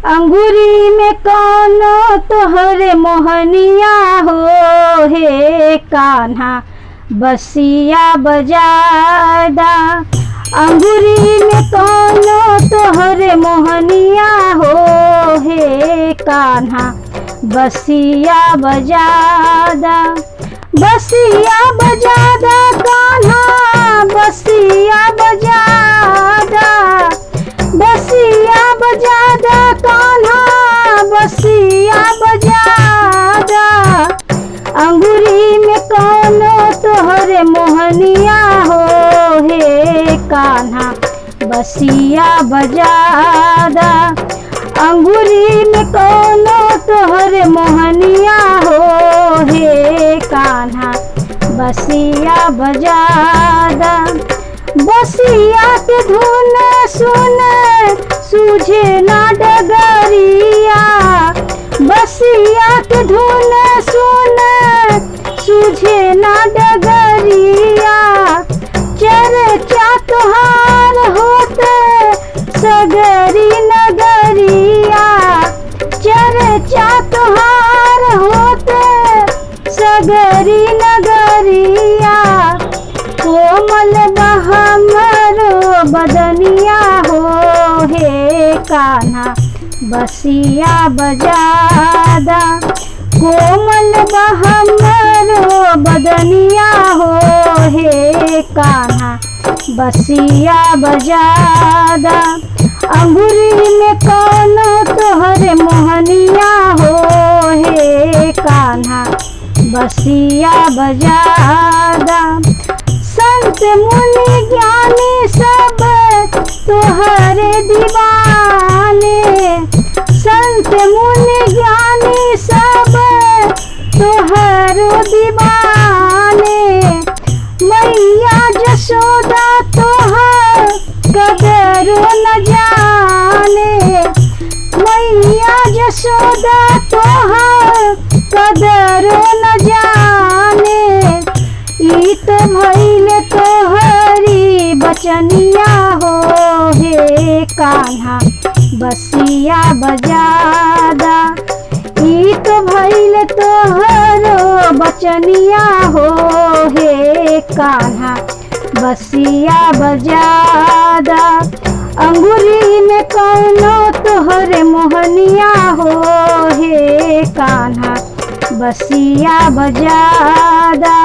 अंगूरी में कौनो तोहरे मोहनिया हो, हे कान्हा बसिया बजादा। अंगूरी में कौनो तोहरे मोहनिया हो, हे कान्हा बसिया बजादा। बसिया बजादा कान्हा बसिया बजादा। बसिया बजादा कान्हा बसिया बजादा। अंगूरी में कौनो तोहरे मोहनिया हो, हे कान्हा बसिया बजादा। अंगूरी में कौनो तोहरे मोहनिया हो, हे कान्हा बसिया बजादा। बसिया के धुन सुन सूझे ना डगरिया। बसिया के धुन सुन सूझे ना डगरिया। चर्चा तोहार होते सगरी नगरिया। चर्चा तोहार होते सगरी नगरिया। कोमल हमरो बदनिया हो, हे कान्हा बसिया बजादा। कोमल हमरो बदनिया हो, हे कान्हा बसिया बजादा। अंगूरी में कौनो तोहरे मोहनिया हो, हे कान्हा बसिया बजादा। संत मुनि ज्ञानी सब तोहरे दीवाने। संत मुनि ज्ञानी सब तोहरो दीवाने। मैया जसोदा तोहर कदरो न जाने। मैया जसोदा तोहर कदरो न जाने। ई तो भइल तोहरी बचनिया हो, हे कान्हा बसिया बजादा। ई तो भइल तोहरो बचनिया हो, हे कान्हा बसिया बजादा। अंगूरी में कौनो तोहरे मोहनिया हो, हे कान्हा बसिया बजादा।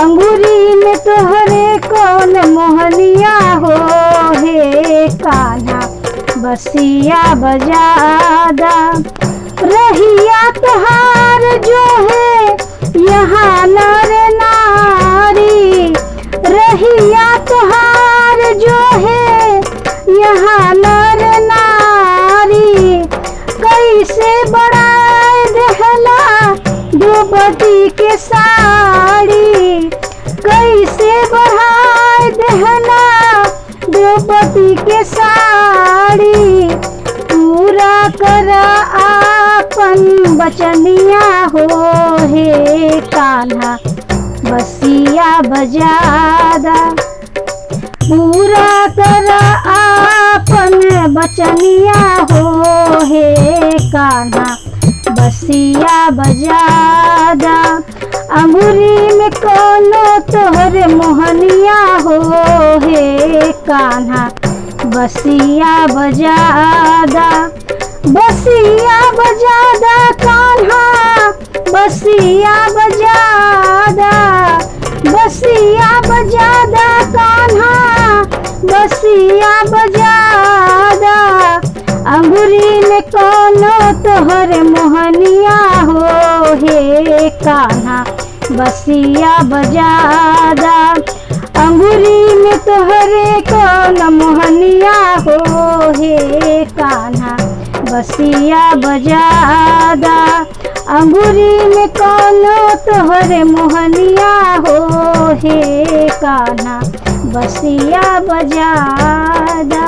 अंगूरी में तोहरे कौन मोहनिया हो, हे कान्हा बसिया बजादा। रहिया तोहार जो है यहाँ नर नारी। रहिया तोहार जो है यहाँ नर नारी। कैसे बढ़ाए देहला द्रौपदी के साड़ी। कैसे बढ़ाए देहला द्रौपदी के साड़ी। पूरा करा आपन बचनिया हो, हे कान्हा बसिया बजादा। पूरा करा आपन बचनिया हो, हे कान्हा बसिया बजादा। अंगूरी में कौनो तोहरे मोहनिया हो, हे कान्हा बसिया बजादा। बसिया बजादा कान्हा बसिया बजादा। बसिया बजादा कान्हा बसिया बजादा। अंगूरी में कौनो तोहरे मोहनिया हो, हे कान्हा बसिया बजादा। अंगूरी में तोहरे कौन मोहनिया हो, हे कान्हा बसिया बजादा। अंगूरी में कौनो तोहरे मोहनिया हो, हे कान्हा बसिया बजादा।